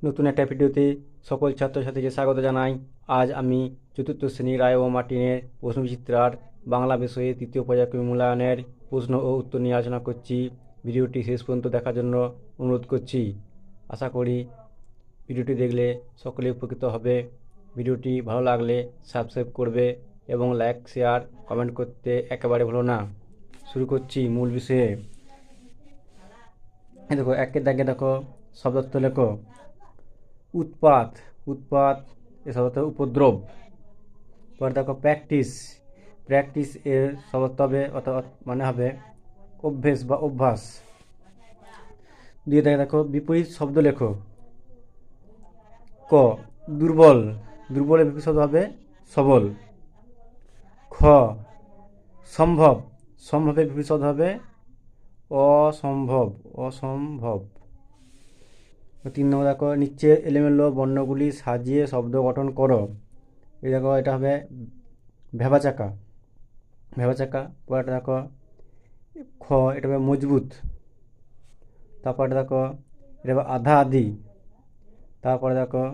নতুন একটা ভিডিওতে সকল ছাত্রছাত্রীকে স্বাগত জানাই। আজ আমি চতুর্থ শ্রেণীর রায় ও মার্টিনের প্রশ্নবিচিত্রার বাংলা বিষয়ে তৃতীয় পর্যায়ক্রমিক মূল্যায়নের প্রশ্ন ও উত্তর নিয়ে আলোচনা করছি। ভিডিওটি শেষ পর্যন্ত দেখার জন্য অনুরোধ করছি। আশা করি ভিডিওটি দেখলে সকলে উপকৃত হবে। ভিডিওটি ভালো লাগলে সাবস্ক্রাইব করবে এবং লাইক শেয়ার কমেন্ট করতে একেবারে ভুলো না। শুরু করছি মূল বিষয়ে। দেখো একের দাগে দেখো শব্দার্থ লেখো। উৎপাত, উৎপাত এর শব্দ উপদ্রব। পরে দেখো প্র্যাকটিস, প্র্যাকটিস এর শব্দ হবে অর্থাৎ মানে হবে অভ্যেস বা অভ্যাস। দুই দেখো বিপরীত শব্দ লেখো। ক দুর্বল, দুর্বলের বিপরীত শব্দ হবে সবল। খ সম্ভব, সম্ভবের বিপরীত শব্দ হবে অসম্ভব, অসম্ভব। তিন নম্বর দেখো নিচের এলোমেলো বর্ণগুলি সাজিয়ে শব্দ গঠন করো। এই দেখো এটা হবে ভেবাচাকা, ভেবাচাকা। পরেরটা দেখো খ এটা হবে মজবুত। তারপরে দেখো এটা হবে আধা আধি। তারপরে দেখো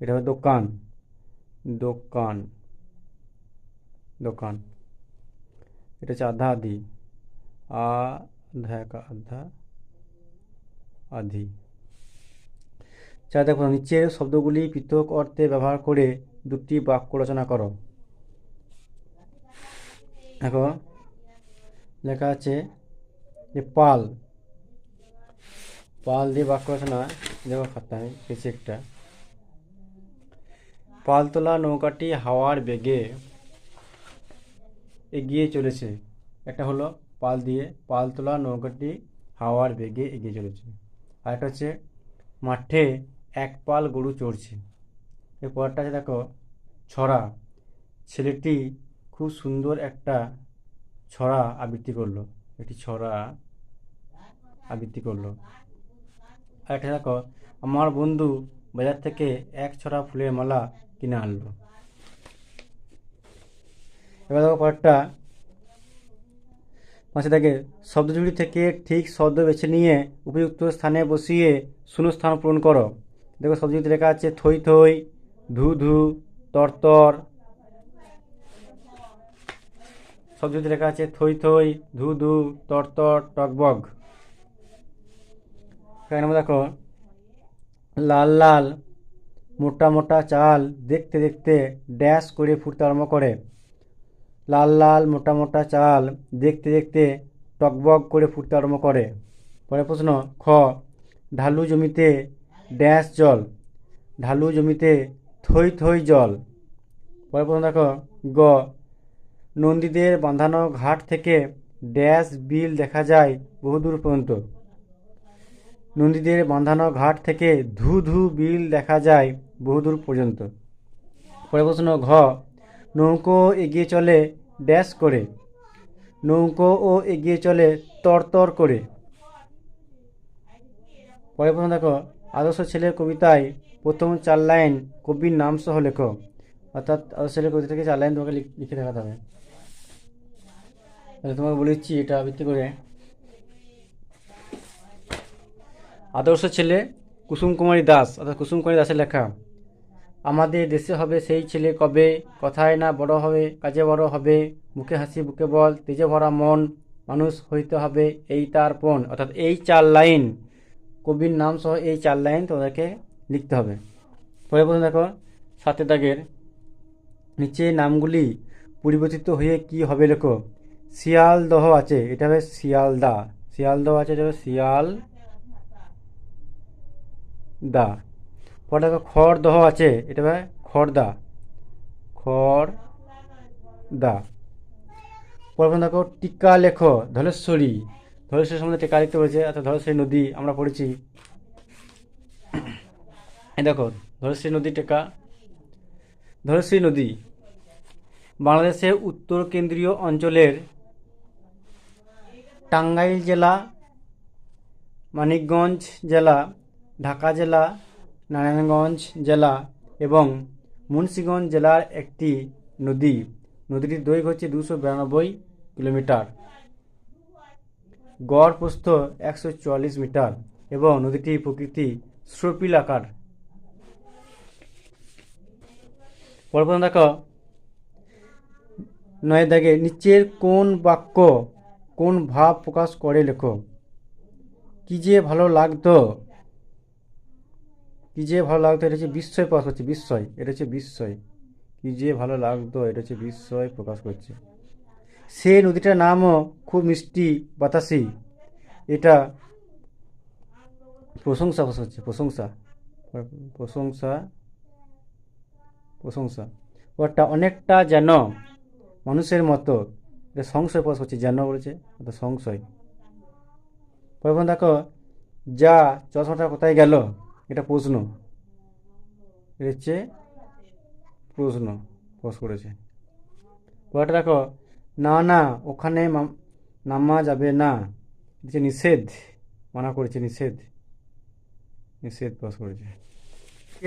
এটা হবে দোকান, দোকান, দোকান। এটা হচ্ছে আধা আধি, আধা আধি। দেখো নিচের শব্দগুলি পৃথক অর্থে ব্যবহার করে দুটি বাক্য রচনা করো। দেখো লেখা আছে যে পাল, পাল দিয়ে বাক্য রচনা। দেখো খাতায় পেয়েছি একটা। পালতোলা নৌকাটি হাওয়ার বেগে এগিয়ে চলেছে। একটা হলো পাল দিয়ে পালতোলা নৌকাটি হাওয়ার বেগে এগিয়ে চলেছে। আর একটা হচ্ছে মাঠে এক পাল গরু চড়ছে। এর পরটা আছে দেখো ছড়া। ছেলেটি খুব সুন্দর একটা ছড়া আবৃত্তি করলো, একটি ছড়া আবৃত্তি করলো। আর একটা দেখো আমার বন্ধু বাজার থেকে এক ছড়া ফুলের মালা কিনে আনলো। এবার দেখো পরেরটা পাশে থাকে শব্দজুড়ি থেকে ঠিক শব্দ বেছে নিয়ে উপযুক্ত স্থানে বসিয়ে শূন্যস্থান পূরণ করো। দেখো শব্দজুড়িতে লেখা আছে থই থই, ধু ধু, তর তর। শব্দজুড়িতে লেখা আছে থই থই, ধু ধু, তর তর, টকবক। এখানে দেখো লাল লাল মোটা মোটা চাল দেখতে দেখতে ড্যাশ করে ফুটতে আরম্ভ করে। লাল লাল মোটা মোটা চাল দেখতে দেখতে টকবক করে ফুটতে আরম্ভ করে। পরের প্রশ্ন খ ঢালু জমিতে ড্যাশ জল, ঢালু জমিতে থই থই জল। পরের প্রশ্ন দেখো গ নন্দীদের বাঁধানো ঘাট থেকে ড্যাশ বিল দেখা যায় বহুদূর পর্যন্ত। নন্দীদের বাঁধানো ঘাট থেকে ধু ধু বিল দেখা যায় বহুদূর পর্যন্ত। পরের প্রশ্ন ঘ নৌকো এগিয়ে চলে ড্যাশ করে, নৌকো ও এগিয়ে চলে তরতর করে। পরের প্রশ্ন দেখো আদর্শ ছেলের কবিতায় প্রথম 4 লাইন কবির নাম সহ লেখো। অর্থাৎ আদর্শ ছেলের কবিতা থেকে 4 লাইন তোমাকে লিখে দেখাতে হবে। তোমাকে বলেছি এটা আবৃত্তি করে। আদর্শ ছেলে কুসুম কুমারী দাস, অর্থাৎ কুসুম কুমারী দাসের লেখা। আমাদের দেশে হবে সেই ছেলে কবে, কথায় না বড় হবে কাজে বড় হবে, মুখে হাসি বুকে বল তেজে ভরা মন, মানুষ হইতে হবে এই তার পণ। অর্থাৎ এই 4 লাইন কবির নাম সহ এই 4 লাইন তোমাদেরকে লিখতে হবে। পরে প্রশ্ন দেখো 7 দাগের নিচে নামগুলি পরিবর্তিত হয়ে কি হবে লেখো। শিয়ালদহ আছে, এটা হবে শিয়ালদা, শিয়ালদহ আছে, এটা হবে শিয়ালদা। পরে দেখো খড়দহ আছে, এটা হবে খড়দা, খড়দা। পরে দেখো টিকা লেখো ধলেশ্বরী, ধলেশ্বরী সম্বন্ধে টিকা লিখতে বলেছে। অর্থাৎ ধলেশ্বরী নদী আমরা পড়েছি। এই দেখো ধলেশ্বরী নদী টিকা। ধলেশ্বরী নদী বাংলাদেশের উত্তর কেন্দ্রীয় অঞ্চলের টাঙ্গাইল জেলা, মানিকগঞ্জ জেলা, ঢাকা জেলা, নারায়ণগঞ্জ জেলা এবং মুন্সিগঞ্জ জেলার একটি নদী। নদীটির দৈর্ঘ্য হচ্ছে 292 কিলোমিটার, গড় প্রস্থ 144 মিটার এবং নদীটির প্রকৃতি স্রোপিল আকার, পরের প্রশ্ন দেখো 9 দাগে নিচের কোন বাক্য কোন ভাব প্রকাশ করে লেখো। কি যে ভালো লাগতো, কি যে ভালো লাগতো, এটা হচ্ছে বিস্ময় প্রকাশ করছে, বিস্ময়, এটা হচ্ছে বিস্ময়। কি যে ভালো লাগতো, এটা হচ্ছে বিস্ময় প্রকাশ করছে। সে নদীটার নামও খুব মিষ্টি বাতাসি, এটা প্রশংসা প্রকাশ করছে, প্রশংসা, প্রশংসা, প্রশংসা। ওটা অনেকটা যেন মানুষের মতো, এটা সংশয় প্রকাশ করছে, যেন বলেছে, এটা সংশয়। পরে দেখো যা চশমাটা কোথায় গেল, এটা প্রশ্ন, এটা হচ্ছে প্রশ্ন প্রকাশ করেছে। পরেরটা দেখো না না ওখানে নামা যাবে না, এটা হচ্ছে নিষেধ, মানা করেছে, নিষেধ, নিষেধ প্রকাশ করেছে।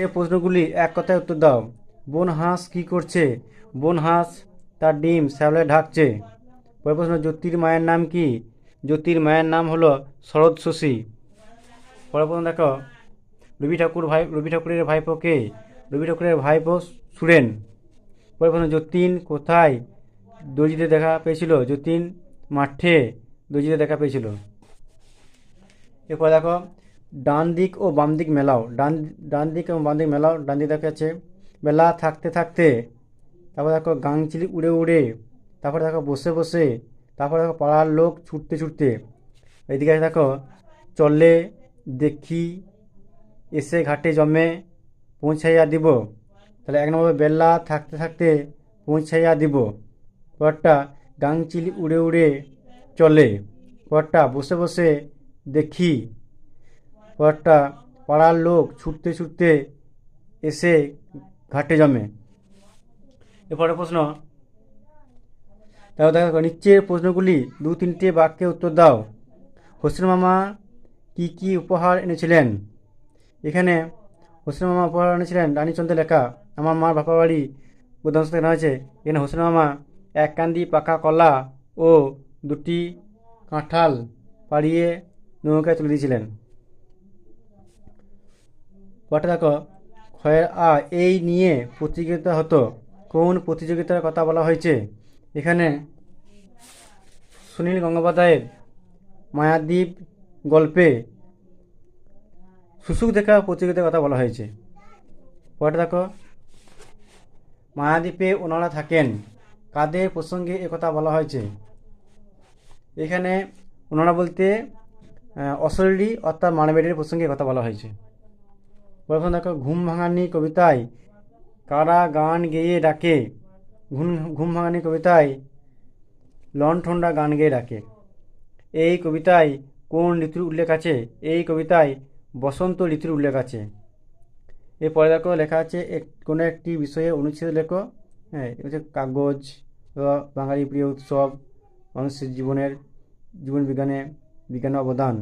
এই প্রশ্নগুলি এক কথায় উত্তর দাও। বন হাঁস কি করছে? বন হাঁস তার ডিম শ্যাওলায় ঢাকছে। পরের প্রশ্ন জ্যোতির মায়ের নাম কি? জ্যোতির মায়ের নাম হলো শরৎ শশী। পরের প্রশ্ন দেখো রবি ঠাকুরের ভাইপো কে? রবি ঠাকুরের ভাইপো সুরেন। পরের প্রশ্ন যতীন কোথায় দর্জিতে দেখা পেয়েছিল? যতীন মাঠে দর্জিতে দেখা পেয়েছিল। এরপর দেখো ডান দিক ও বাম দিক মেলাও। ডান দিক এবং বাম দিক মেলাও। ডান দিক দেখাচ্ছে বেলা থাকতে থাকতে, তারপর দেখো গাংচিলি উড়ে উড়ে, তারপরে দেখো বসে বসে, তারপরে দেখো পাড়ার লোক ছুটতে ছুটতে। এইদিকে দেখো চলে দেখি এসে ঘাটে জমে পৌঁছাইয়া দিব। তাহলে 1 নম্বর বেলা থাকতে থাকতে পৌঁছাইয়া দিব। পরটা গাংচিলি উড়ে উড়ে চলে। পরটা বসে বসে দেখি। পরটা পাড়ার লোক ছুটতে ছুটতে এসে ঘাটে জমে। এরপরে প্রশ্ন তারপর দেখো নিচের প্রশ্নগুলি 2-3টে বাক্যে উত্তর দাও। হোসেন মামা কি কি উপহার এনেছিলেন? এখানে হোসেন মামা উপহার এনেছিলেন রানীচন্দ্রের লেখা আমার মার বাপা বাড়ি গুদাম থেকে নেওয়া হয়েছে। এখানে হোসেন মামা 1 কান্দি পাকা কলা ও 2টি কাঁঠাল পাড়িয়ে নৌকায় তুলে দিয়েছিলেন। পরটা দেখো ক্ষয়ের এই নিয়ে প্রতিযোগিতা হতো, কোন প্রতিযোগিতার কথা বলা হয়েছে? এখানে সুনীল গঙ্গোপাধ্যায়ের মায়াদ্বীপ গল্পে শুশুক দেখা প্রতিযোগিতার কথা বলা হয়েছে। পরটা দেখো মায়াদ্বীপে ওনারা থাকেন, কাদের প্রসঙ্গে একথা বলা হয়েছে? এখানে ওনারা বলতে অশরীরী অর্থাৎ মানবের প্রসঙ্গে কথা বলা হয়েছে। প্রথম দেখো ঘুম ভাঙানি কবিতায় কারা গান গেয়ে ডাকে? ঘুম ভাঙানি কবিতায় লণ্ঠনরা গান গেয়ে ডাকে। এই কবিতায় কোন ঋতুর উল্লেখ আছে? এই কবিতায় বসন্ত ঋতুর উল্লেখ আছে। এরপরে দেখো লেখা আছে কোনো একটি বিষয়ে অনুচ্ছেদ লেখো। হ্যাঁ, এটা হচ্ছে কাগজ, বাঙালি প্রিয় উৎসব, মানুষের জীবন বিজ্ঞানে অবদান।